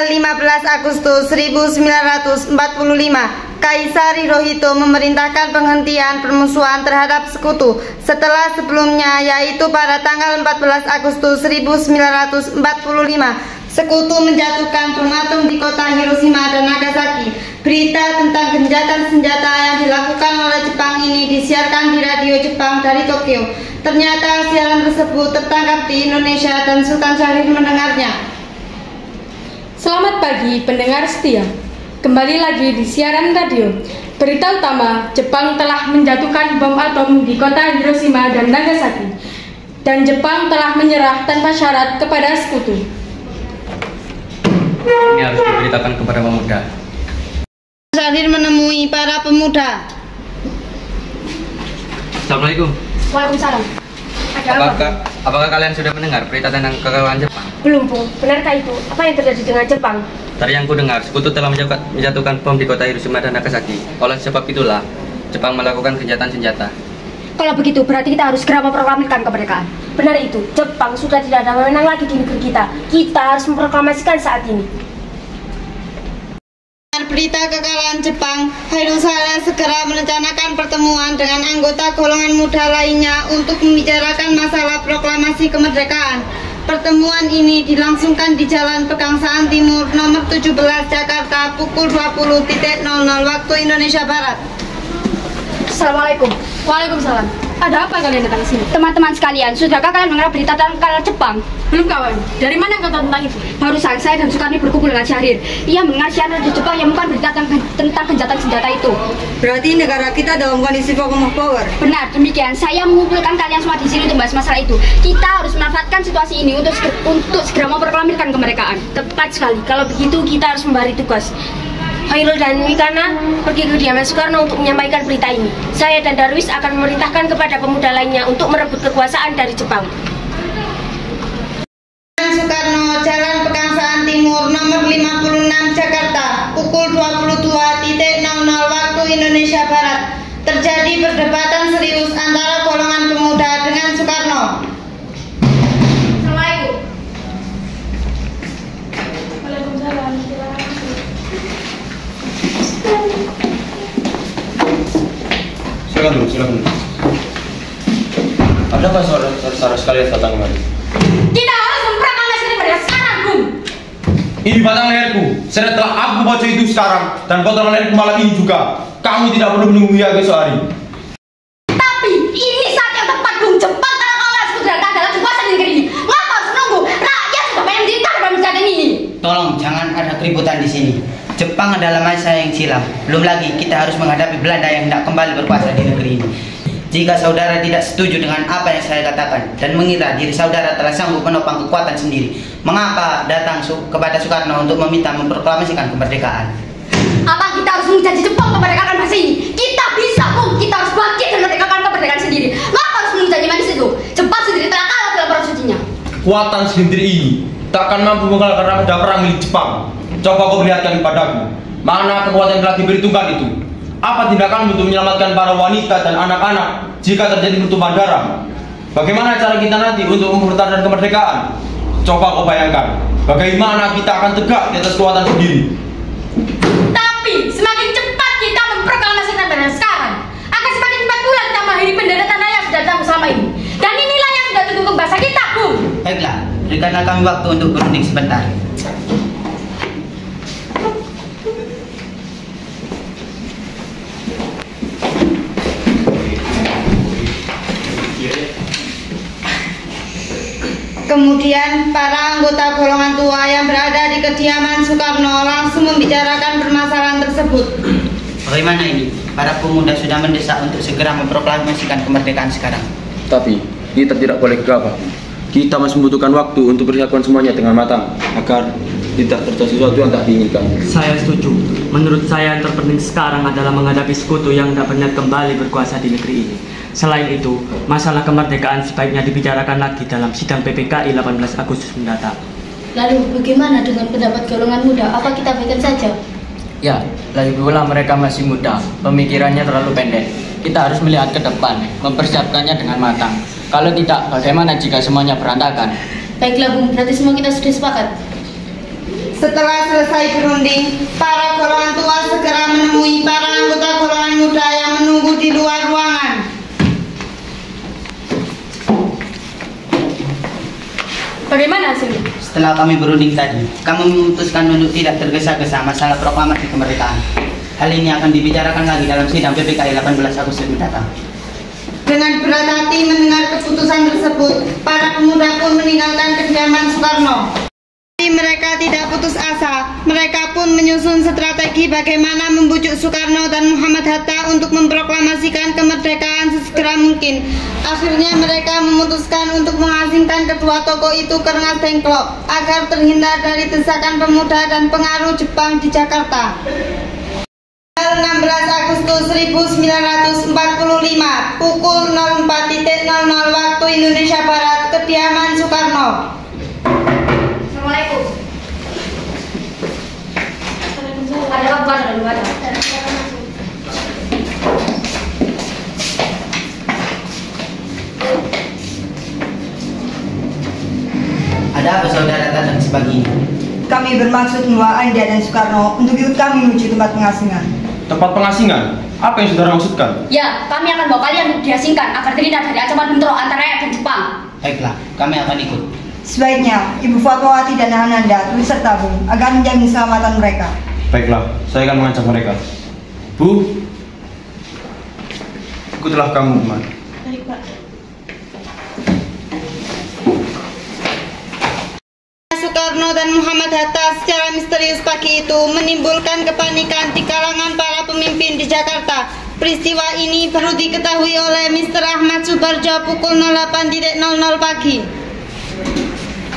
15 Agustus 1945, Kaisar Hirohito memerintahkan penghentian permusuhan terhadap sekutu setelah sebelumnya, yaitu pada tanggal 14 Agustus 1945, sekutu menjatuhkan bom atom di kota Hiroshima dan Nagasaki. Berita tentang gencatan senjata yang dilakukan oleh Jepang ini disiarkan di radio Jepang dari Tokyo. Ternyata siaran tersebut tertangkap di Indonesia dan Sultan Syahrir mendengarnya. Selamat pagi pendengar setia. Kembali lagi di siaran radio. Berita utama, Jepang telah menjatuhkan bom atom di kota Hiroshima dan Nagasaki. Dan Jepang telah menyerah tanpa syarat kepada sekutu. Ini harus diberitakan kepada pemuda. Syahrir menemui para pemuda. Assalamualaikum. Waalaikumsalam. Apakah kalian sudah mendengar berita tentang kekalahan Jepang? Belum, Bu. Benarkah itu? Apa yang terjadi dengan Jepang? Dari yang ku dengar, sekutu telah menjatuhkan bom di kota Hiroshima dan Nagasaki. Oleh sebab itulah, Jepang melakukan gencatan senjata. Kalau begitu, berarti kita harus segera memproklamirkan kemerdekaan. Benar itu, Jepang sudah tidak ada wewenang lagi di negeri kita. Kita harus memproklamasikan saat ini. Berita kekalahan Jepang, Hairusala segera merencanakan pertemuan dengan anggota golongan muda lainnya untuk membicarakan masalah proklamasi kemerdekaan. Pertemuan ini dilangsungkan di Jalan Pegangsaan Timur nomor 17 Jakarta pukul 20.00 waktu Indonesia Barat. Assalamualaikum. Waalaikumsalam. Ada apa kalian datang ke sini? Teman-teman sekalian, sudahkah kalian mengenal berita tentang Jepang? Belum, kawan. Dari mana kau tahu tentang itu? Barusan saya dan Sukarni berkumpul dengan Syahrir. Ia mendengar siaran dari Jepang yang bukan berita tentang gencatan senjata itu. Berarti negara kita dalam kondisi vacuum of power. Benar, demikian. Saya mengumpulkan kalian semua di sini untuk membahas masalah itu. Kita harus memanfaatkan situasi ini untuk segera memproklamirkan kemerdekaan. Tepat sekali. Kalau begitu kita harus memberi tugas. Hairul dan Wikana pergi ke kediaman Soekarno untuk menyampaikan berita ini. Saya dan Darwis akan memerintahkan kepada pemuda lainnya untuk merebut kekuasaan dari Jepang. Soekarno, Jalan Pegangsaan Timur nomor 56 Jakarta pukul 22.00 waktu Indonesia Barat. Terjadi perdebatan serius antara golongan pemuda dengan Soekarno. Assalamualaikum. Waalaikumsalam. Silakan. Adakah saudara sekalian datang kemari? Kita harus memproklamasikan kemerdekaan sekarang, Bung. Ini batang leherku. Saya telah aku baca itu sekarang dan potongan leherku malam ini juga. Kamu tidak perlu menunggu hingga besok hari. Tapi ini saat yang tepat, Bung. Jepang telah kalah sudah dalam kekuasaan di negeri ini. Ngapa harus menunggu? Rakyat sudah banyak menderita dalam kejadian ini. Tolong jangan ada keributan di sini. Jepang adalah masa yang silam. Belum lagi kita harus menghadapi Belanda yang tidak kembali berkuasa di negeri ini. Jika saudara tidak setuju dengan apa yang saya katakan dan mengira diri saudara telah sanggup menopang kekuatan sendiri, mengapa datang kepada Soekarno untuk meminta memproklamasikan kemerdekaan? Apa kita harus menjadi Jepang kemerdekaan masa ini? Kita bisa, Bung. Kita harus bangkit dan merdekakan kemerdekaan sendiri. Ngapa harus menjadi manis itu? Jepang sendiri telah kalah dalam perang sucinya. Kekuatan sendiri ini takkan mampu mengalahkan armada perang milik Jepang. Coba kau perlihatkan kepadaku, mana kekuatan yang telah diperhitungkan itu? Apa tindakan untuk menyelamatkan para wanita dan anak-anak jika terjadi pertumpahan darah? Bagaimana cara kita nanti untuk mempertahankan kemerdekaan? Coba kau bayangkan, bagaimana kita akan tegak di atas kekuatan sendiri. Tapi semakin cepat kita memproklamasikan kemerdekaan sekarang, akan semakin cepat pula kita mengakhiri pendaratan yang sudah datang selama ini. Dan inilah yang sudah ditunggu bangsa kita, Bung. Baiklah, berikanlah kami waktu untuk berunding sebentar. Kemudian para anggota golongan tua yang berada di kediaman Soekarno langsung membicarakan permasalahan tersebut. Bagaimana ini? Para pemuda sudah mendesak untuk segera memproklamasikan kemerdekaan sekarang. Tapi kita tidak boleh gegabah. Kita masih membutuhkan waktu untuk persiapkan semuanya dengan matang agar tidak terjadi sesuatu yang tak diinginkan. Saya setuju. Menurut saya yang terpenting sekarang adalah menghadapi sekutu yang tidak pernah kembali berkuasa di negeri ini. Selain itu, masalah kemerdekaan sebaiknya dibicarakan lagi dalam sidang PPKI 18 Agustus mendatang. Lalu bagaimana dengan pendapat golongan muda? Apa kita biarkan saja? Ya, lagi pula mereka masih muda, pemikirannya terlalu pendek. Kita harus melihat ke depan, mempersiapkannya dengan matang. Kalau tidak, bagaimana jika semuanya berantakan? Baiklah, Bung. Berarti semua kita sudah sepakat. Setelah selesai berunding, para golongan tua segera menemui para anggota golongan muda yang menunggu di luar ruangan. Bagaimana hasilnya? Setelah kami berunding tadi, kami memutuskan untuk tidak tergesa-gesa masalah proklamasi kemerdekaan. Hal ini akan dibicarakan lagi dalam sidang PPKI 18 Agustus mendatang. Dengan berat hati mendengar keputusan tersebut, para pemuda pun meninggalkan kediaman Soekarno. Tapi mereka tidak putus asa. Mereka pun menyusun strategi bagaimana membujuk Soekarno dan Muhammad Hatta untuk memproklamasikan kemerdekaan sesegera mungkin. Akhirnya mereka memutuskan untuk mengasingkan kedua tokoh itu ke Rengas Dengklok agar terhindar dari desakan pemuda dan pengaruh Jepang di Jakarta. 16 Agustus 1945 pukul 04.00 waktu Indonesia Barat, kediaman Soekarno. Assalamualaikum. Ada apa dulu ada? Ada apa saudara datang sepagi ini? Kami bermaksud membawa Anda dan Soekarno untuk ikut kami menuju tempat pengasingan. Tempat pengasingan? Apa yang saudara maksudkan? Ya, kami akan bawa kalian untuk diasingkan agar terhindar dari ancaman bentrok antara rakyat dan Jepang. Baiklah, kami akan ikut. Sebaiknya Ibu Fatmawati dan Ananda turut serta Bu agar menjamin keselamatan mereka. Baiklah, saya akan mengajak mereka. Bu, ikutlah kamu, teman. Baik, Pak. Soekarno dan Muhammad Hatta secara misterius pagi itu menimbulkan kepanikan di kalangan para pemimpin di Jakarta. Peristiwa ini perlu diketahui oleh Mr. Ahmad Subarjo pukul 08.00 pagi.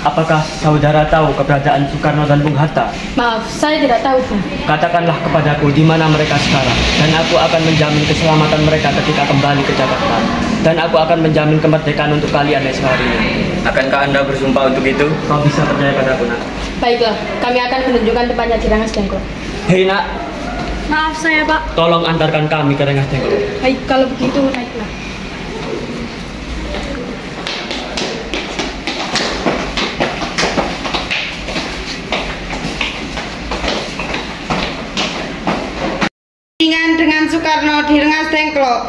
Apakah saudara tahu keberadaan Soekarno dan Bung Hatta? Maaf, saya tidak tahu, Bu. Katakanlah kepadaku di mana mereka sekarang, dan aku akan menjamin keselamatan mereka ketika kembali ke Jakarta. Dan aku akan menjamin kemerdekaan untuk kalian esok harinya. Akankah Anda bersumpah untuk itu? Kau bisa percaya padaku, nak. Baiklah, kami akan menunjukkan tempatnya di Rengas Dengklok. Hei, nak, Maaf saya, Pak. tolong antarkan kami ke Rengas Dengklok. Baik, kalau begitu naiklah. Dengan Soekarno di Rengas Dengklok.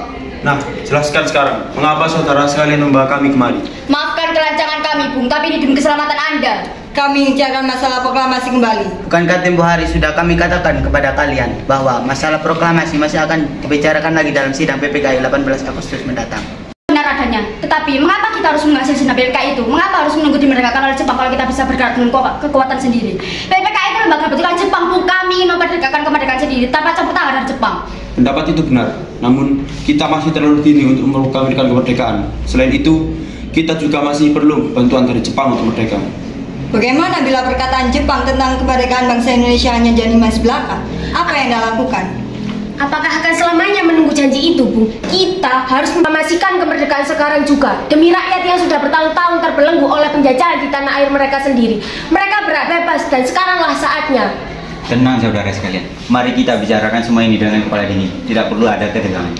Nah, jelaskan sekarang, mengapa saudara sekalian membawa kami kemari? Maafkan kelancangan kami, Bung, tapi ini demi keselamatan Anda. Kami bicarakan masalah proklamasi kembali. Bukankah tempoh hari sudah kami katakan kepada kalian bahwa masalah proklamasi masih akan dibicarakan lagi dalam sidang PPKI 18 Agustus mendatang? Benar adanya, tetapi mengapa kita harus mengasih sidang PPKI itu? Mengapa harus menunggu dimerdekakan oleh Jepang kalau kita bisa bergerak dengan kekuatan sendiri? PPKI itu lembaga bentukan Jepang, Bu. Kami ingin memerdekakan kemerdekaan sendiri tanpa campur tangan dari Jepang. Pendapat itu benar, namun kita masih terlalu dini untuk memproklamirkan kemerdekaan. Selain itu, kita juga masih perlu bantuan dari Jepang untuk merdeka. Bagaimana bila perkataan Jepang tentang kemerdekaan bangsa Indonesia hanya jadi mas belaka? Apa yang Anda lakukan? Apakah akan selamanya menunggu janji itu, Bu? Kita harus memastikan kemerdekaan sekarang juga demi rakyat yang sudah bertahun-tahun terbelenggu oleh penjajahan di tanah air mereka sendiri. Mereka berhak bebas dan sekaranglah saatnya. Tenang saudara sekalian, mari kita bicarakan semua ini dengan kepala dingin. Tidak perlu ada ketegangan.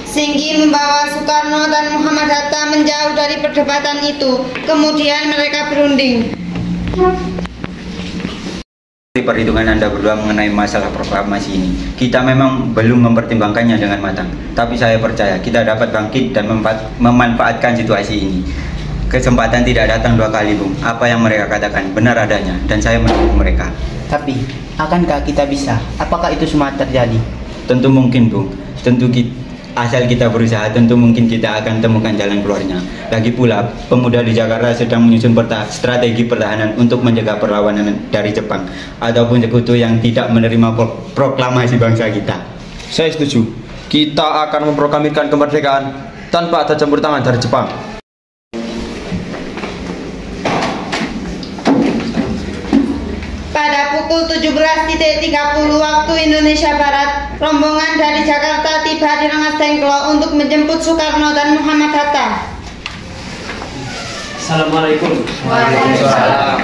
Singgi membawa Soekarno dan Muhammad Hatta menjauh dari perdebatan itu. Kemudian mereka berunding. Perhitungan Anda berdua mengenai masalah proklamasi ini, kita memang belum mempertimbangkannya dengan matang. Tapi saya percaya kita dapat bangkit dan memanfaatkan situasi ini. Kesempatan tidak datang dua kali, Bung. Apa yang mereka katakan benar adanya, dan saya mendukung mereka. Tapi, akankah kita bisa? Apakah itu semua terjadi? Tentu mungkin, Bung. Asal kita berusaha, tentu mungkin kita akan temukan jalan keluarnya. Lagi pula, pemuda di Jakarta sedang menyusun strategi pertahanan untuk menjaga perlawanan dari Jepang ataupun sekutu yang tidak menerima proklamasi bangsa kita. Saya setuju. Kita akan memproklamirkan kemerdekaan tanpa ada campur tangan dari Jepang. Pada pukul 17.30 waktu Indonesia Barat, rombongan dari Jakarta tiba di Rengas Dengklok untuk menjemput Soekarno dan Muhammad Hatta. Assalamualaikum. Waalaikumsalam.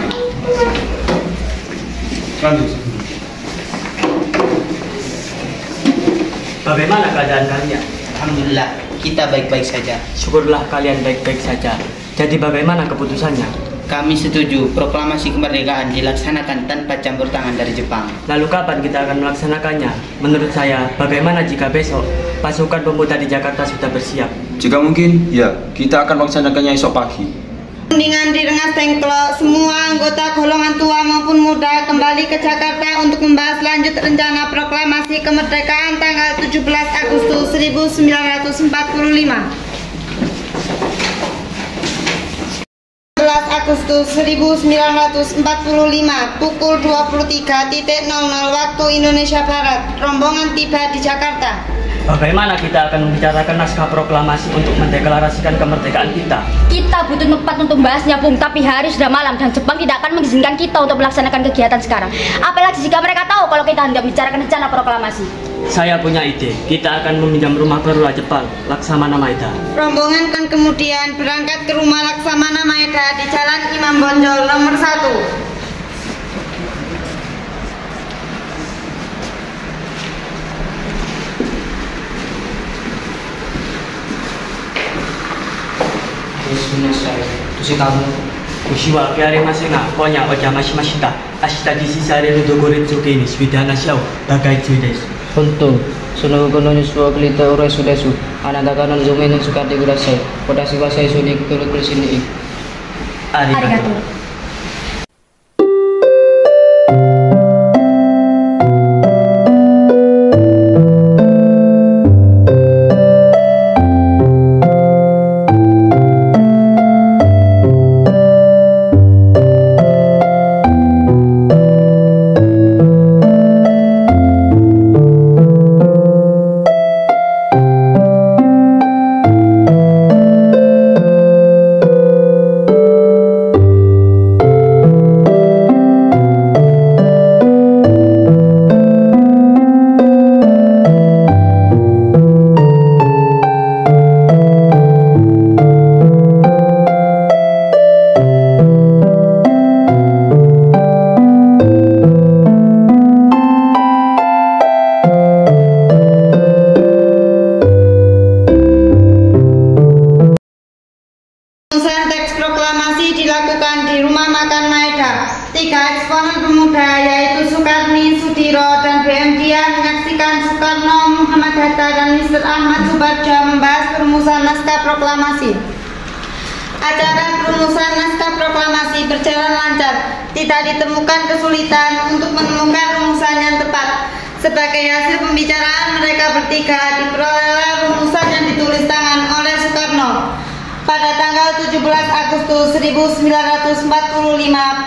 Bagaimana keadaan kalian? Alhamdulillah, kita baik-baik saja. Syukurlah kalian baik-baik saja. Jadi bagaimana keputusannya? Kami setuju proklamasi kemerdekaan dilaksanakan tanpa campur tangan dari Jepang. Lalu kapan kita akan melaksanakannya? Menurut saya, bagaimana jika besok pasukan pemuda di Jakarta sudah bersiap? Jika mungkin, ya, kita akan melaksanakannya esok pagi. Dengan direngas tengklok, semua anggota golongan tua maupun muda kembali ke Jakarta untuk membahas lanjut rencana proklamasi kemerdekaan tanggal 17 Agustus 1945. Agustus 1945 pukul 23.00 waktu Indonesia Barat, rombongan tiba di Jakarta. Bagaimana kita akan membicarakan naskah proklamasi untuk mendeklarasikan kemerdekaan kita? Kita butuh tempat untuk membahasnya, Bung, tapi hari sudah malam dan Jepang tidak akan mengizinkan kita untuk melaksanakan kegiatan sekarang. Apalagi jika mereka tahu kalau kita hendak membicarakan rencana proklamasi. Saya punya ide, kita akan meminjam rumah perwira Jepang, Laksamana Maeda. Rombongan kan kemudian berangkat ke rumah Laksamana Maeda di Jalan Imam Bonjol nomor 1. Ushiwa arimasenが今夜お邪魔しました。明日実施される独立系について話を伺い中です。本当、その後のニュースを聞いて嬉しいです。あなたが望みに使ってください。私は最初に協力しに行く。ありがとう。Dilakukan di rumah makan Maeda. 3 eksponen pemuda yaitu Sukarni, Sudiro, dan BM Dian menyaksikan Soekarno, Muhammad Hatta, dan Mr. Ahmad Subardjo membahas perumusan naskah proklamasi. Acara perumusan naskah proklamasi berjalan lancar. Tidak ditemukan kesulitan untuk menemukan rumusan yang tepat. Sebagai hasil pembicaraan mereka bertiga, diperoleh rumusan yang ditulis tangan oleh Soekarno. Pada tanggal 17 Agustus 1945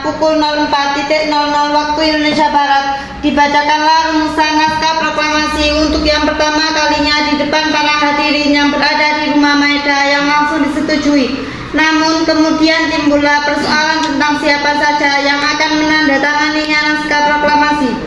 pukul 04.00 waktu Indonesia Barat dibacakanlah rumusan naskah proklamasi untuk yang pertama kalinya di depan para hadirin yang berada di rumah Maeda yang langsung disetujui. Namun kemudian timbullah persoalan tentang siapa saja yang akan menandatanganinya naskah proklamasi.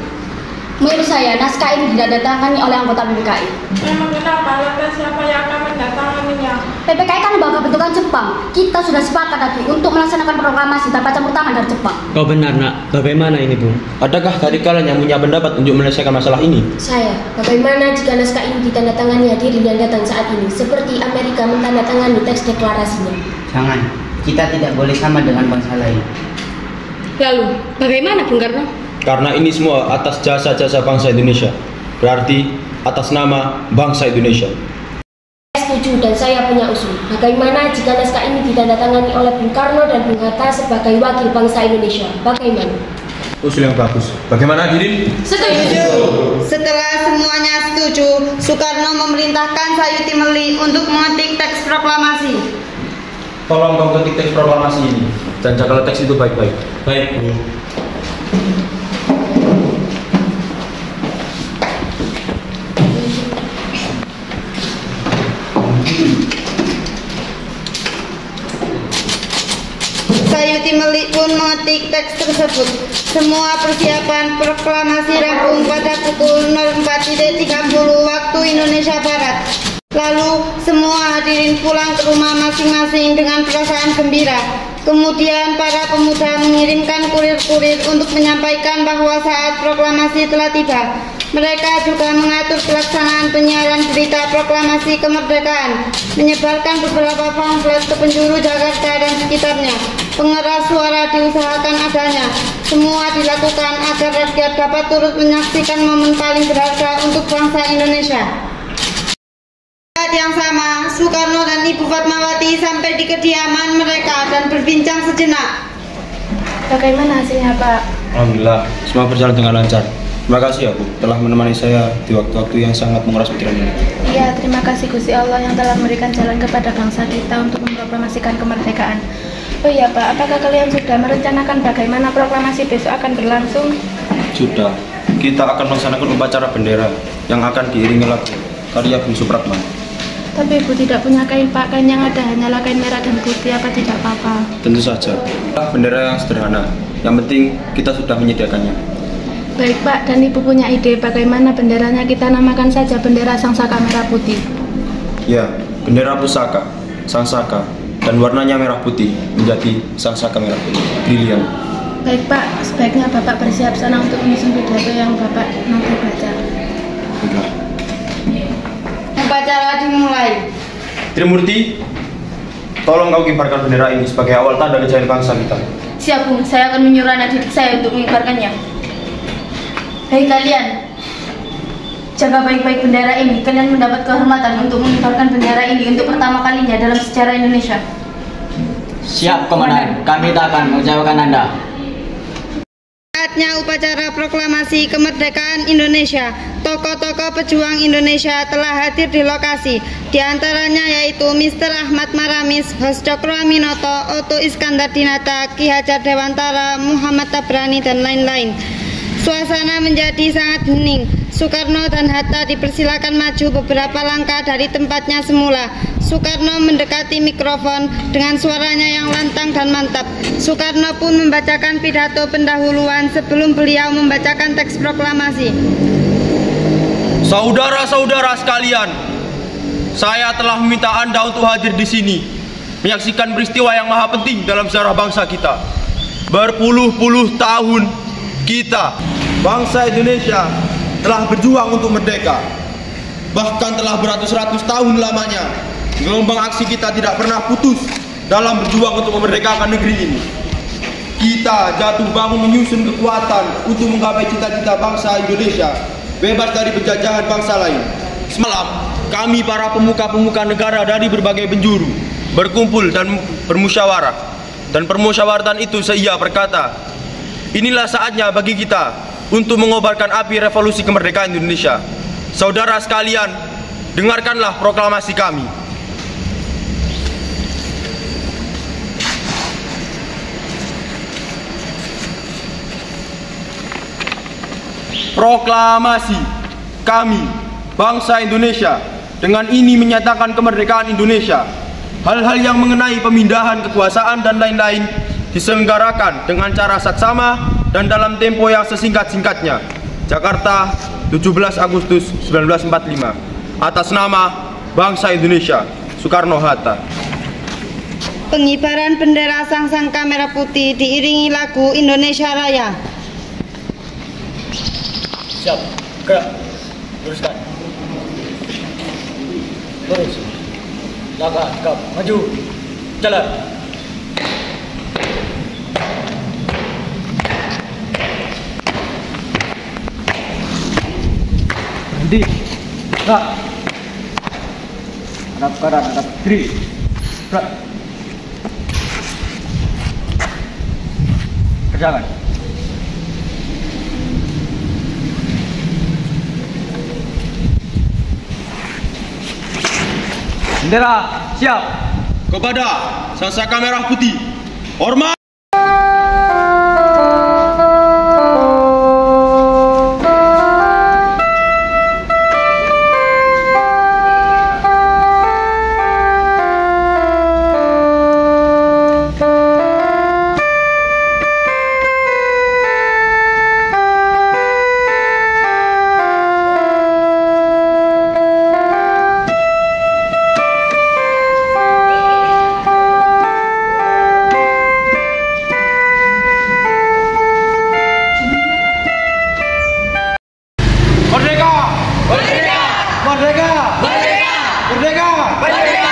Menurut saya, naskah ini ditandatangani oleh anggota PPKI. Memang kenapa? Lantas siapa yang akan mendatanganinya? PPKI kan lembaga bentukan Jepang. Kita sudah sepakat tadi untuk melaksanakan proklamasi tanpa campur tangan dari Jepang. Kau benar, Nak. Bagaimana ini, Bung? Adakah dari kalian yang punya pendapat untuk menyelesaikan masalah ini? Saya. Bagaimana jika naskah ini ditandatangani hadirin yang datang saat ini, seperti Amerika mentandatangani teks deklarasinya? Jangan. Kita tidak boleh sama dengan bangsa lain. Lalu, bagaimana, Bung Karno? Karena ini semua atas jasa-jasa bangsa Indonesia. Berarti atas nama bangsa Indonesia. Saya setuju dan saya punya usul. Bagaimana jika naskah ini ditandatangani oleh Bung Karno dan Bung Hatta sebagai wakil bangsa Indonesia? Bagaimana? Usul yang bagus. Bagaimana hadirin? Setuju. Setelah semuanya setuju, Soekarno memerintahkan Sayuti Meli untuk mengetik teks proklamasi. Tolong kau ketik teks proklamasi ini dan jagalah teks itu baik-baik. Baik, Bu. Sayuti Meli pun mengetik teks tersebut. Semua persiapan proklamasi rampung pada pukul 04.30 waktu Indonesia Barat. Lalu semua hadirin pulang ke rumah masing-masing dengan perasaan gembira. Kemudian para pemuda mengirimkan kurir-kurir untuk menyampaikan bahwa saat proklamasi telah tiba. Mereka juga mengatur pelaksanaan penyiaran berita proklamasi kemerdekaan, menyebarkan beberapa pamflet ke penjuru Jakarta dan sekitarnya. Pengeras suara diusahakan adanya. Semua dilakukan agar rakyat dapat turut menyaksikan momen paling berharga untuk bangsa Indonesia. Saat yang sama, Soekarno dan Ibu Fatmawati sampai di kediaman mereka dan berbincang sejenak. Bagaimana hasilnya, Pak? Alhamdulillah, semua berjalan dengan lancar. Terima kasih ya Bu, telah menemani saya di waktu-waktu yang sangat menguras pikiran ini. Iya, terima kasih Gusti Allah yang telah memberikan jalan kepada bangsa kita untuk memproklamasikan kemerdekaan. Oh iya Pak, apakah kalian sudah merencanakan bagaimana proklamasi besok akan berlangsung? Sudah, kita akan melaksanakan upacara bendera yang akan diiringi lagu karya Bung Supratman. Tapi Ibu tidak punya kain Pak, kain yang ada hanyalah kain merah dan putih, apa tidak apa-apa? Tentu saja, bendera yang sederhana, yang penting kita sudah menyediakannya. Baik Pak, dan Ibu punya ide bagaimana benderanya kita namakan saja bendera Sangsaka Merah Putih? Ya, bendera pusaka, Sangsaka, dan warnanya merah putih menjadi Sangsaka Merah Putih, brilian. Baik Pak, sebaiknya Bapak bersiap sana untuk menyusun pidato yang Bapak nanti baca. Baiklah. Upacara dimulai. Trimurti, tolong kau kibarkan bendera ini sebagai awal tanda kejayaan bangsa kita. Siap Bu, saya akan menyuruh anak didik saya untuk mengibarkannya. Hei kalian, jaga baik-baik bendera ini. Kalian mendapat kehormatan untuk mengibarkan bendera ini untuk pertama kalinya dalam sejarah Indonesia. Siap, Komandan. Kami tak akan mengecewakan Anda. Saatnya upacara proklamasi kemerdekaan Indonesia. Tokoh-tokoh pejuang Indonesia telah hadir di lokasi. Di antaranya yaitu Mr. Ahmad Maramis, Hos Cokro Aminoto, Oto Iskandar Dinata, Ki Hajar Dewantara, Muhammad Tabrani, dan lain-lain. Suasana menjadi sangat hening. Soekarno dan Hatta dipersilakan maju beberapa langkah dari tempatnya semula. Soekarno mendekati mikrofon dengan suaranya yang lantang dan mantap. Soekarno pun membacakan pidato pendahuluan sebelum beliau membacakan teks proklamasi. Saudara-saudara sekalian, saya telah meminta Anda untuk hadir di sini, menyaksikan peristiwa yang maha penting dalam sejarah bangsa kita. Berpuluh-puluh tahun kita, bangsa Indonesia, telah berjuang untuk merdeka. Bahkan telah beratus-ratus tahun lamanya, gelombang aksi kita tidak pernah putus dalam berjuang untuk memerdekakan negeri ini. Kita jatuh bangun menyusun kekuatan untuk menggapai cita-cita bangsa Indonesia, bebas dari penjajahan bangsa lain. Semalam, kami para pemuka-pemuka negara dari berbagai penjuru berkumpul dan bermusyawarah. Dan permusyawaratan itu seia berkata, inilah saatnya bagi kita untuk mengobarkan api revolusi kemerdekaan Indonesia. Saudara sekalian, dengarkanlah proklamasi kami. Proklamasi kami, bangsa Indonesia, dengan ini menyatakan kemerdekaan Indonesia. Hal-hal yang mengenai pemindahan kekuasaan dan lain-lain diselenggarakan dengan cara saksama dan dalam tempo yang sesingkat-singkatnya. Jakarta, 17 Agustus 1945. Atas nama bangsa Indonesia, Soekarno-Hatta. Pengibaran bendera Sangsaka Merah Putih diiringi lagu Indonesia Raya. Siap, gerak, luruskan. Lurus. Langkah, tegap, maju, jalan. Berhenti, gerak. Hadap kanan, hadap kiri, gerak. Kerjakan. Bendera, siap. Kepada Sangsaka Merah Putih, hormat. Merdeka! Merdeka! Merdeka! Merdeka! Merdeka!